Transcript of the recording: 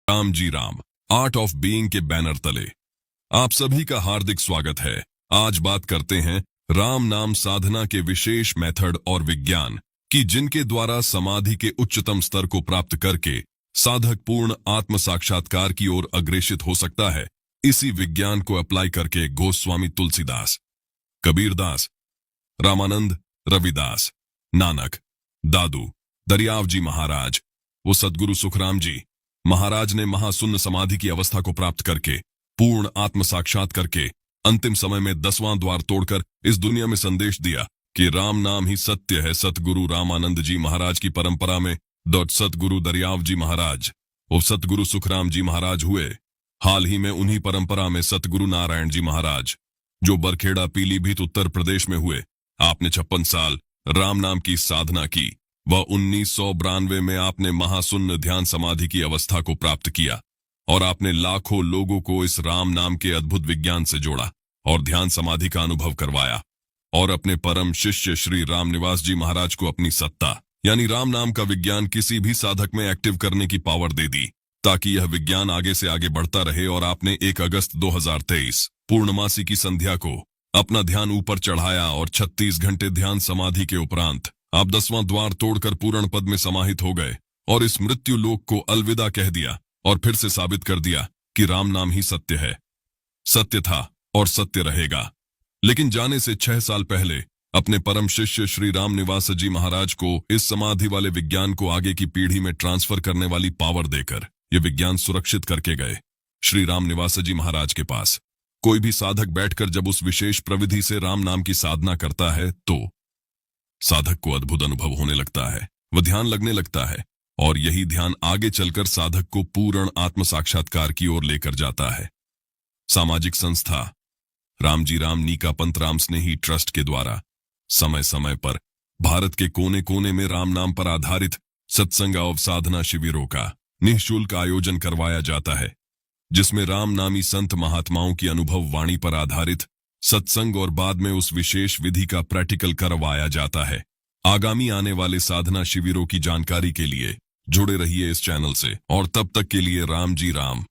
Ram ji Ram, art of being के banner तले आप सभी का हार्दिक स्वागत है। आज बात करते हैं राम नाम साधना के विशेष मेथड और विज्ञान की, जिनके द्वारा समाधि के उच्चतम स्तर को प्राप्त करके साधक पूर्ण आत्म साक्षात्कार की ओर अग्रेसित हो सकता है। इसी विज्ञान को अप्लाई करके गोस्वामी तुलसीदास, कबीरदास, रामानंद, रविदास, नानक, दादू, दरियाव जी महाराज, वो सदगुरु सुखराम जी महाराज ने महाशून्य समाधि की अवस्था को प्राप्त करके पूर्ण आत्म साक्षात करके अंतिम समय में 10वां द्वार तोड़कर इस दुनिया में संदेश दिया कि राम नाम ही सत्य है। सतगुरु रामानंद जी महाराज की परंपरा में सतगुरु दरियाव जी महाराज और सतगुरु सुखराम जी महाराज हुए। हाल ही में उन्हीं परंपरा में सतगुरु नारायण जी महाराज, जो बरखेड़ा पीलीभीत उत्तर प्रदेश में हुए, आपने 56 साल राम नाम की साधना की। वह 1992 में आपने महाशून्य ध्यान समाधि की अवस्था को प्राप्त किया और आपने लाखों लोगों को इस राम नाम के अद्भुत विज्ञान से जोड़ा और ध्यान समाधि का अनुभव करवाया और अपने परम शिष्य श्री राम निवास जी महाराज को अपनी सत्ता यानी राम नाम का विज्ञान किसी भी साधक में एक्टिव करने की पावर दे दी, ताकि यह विज्ञान आगे से आगे बढ़ता रहे। और आपने 1 अगस्त 2023 पूर्णमासी की संध्या को अपना ध्यान ऊपर चढ़ाया और 36 घंटे ध्यान समाधि के उपरांत आप 10वां द्वार तोड़कर पूर्ण पद में समाहित हो गए और इस मृत्यु लोक को अलविदा कह दिया और फिर से साबित कर दिया कि राम नाम ही सत्य है, सत्य था और सत्य रहेगा। लेकिन जाने से 6 साल पहले अपने परम शिष्य श्री राम निवास जी महाराज को इस समाधि वाले विज्ञान को आगे की पीढ़ी में ट्रांसफर करने वाली पावर देकर ये विज्ञान सुरक्षित करके गए श्री राम निवास जी महाराज के पास। कोई भी साधक बैठकर जब उस विशेष प्रविधि से राम नाम की साधना करता है तो साधक को अद्भुत अनुभव होने लगता है, वह ध्यान लगने लगता है और यही ध्यान आगे चलकर साधक को पूर्ण आत्म साक्षात्कार की ओर लेकर जाता है। सामाजिक संस्था राम जी राम नीका पंत राम स्नेही ट्रस्ट के द्वारा समय समय पर भारत के कोने कोने में राम नाम पर आधारित सत्संग और साधना शिविरों का निःशुल्क आयोजन करवाया जाता है, जिसमें राम नामी संत महात्माओं की अनुभव वाणी पर आधारित सत्संग और बाद में उस विशेष विधि का प्रैक्टिकल करवाया जाता है। आगामी आने वाले साधना शिविरों की जानकारी के लिए जुड़े रहिए इस चैनल से और तब तक के लिए राम जी राम।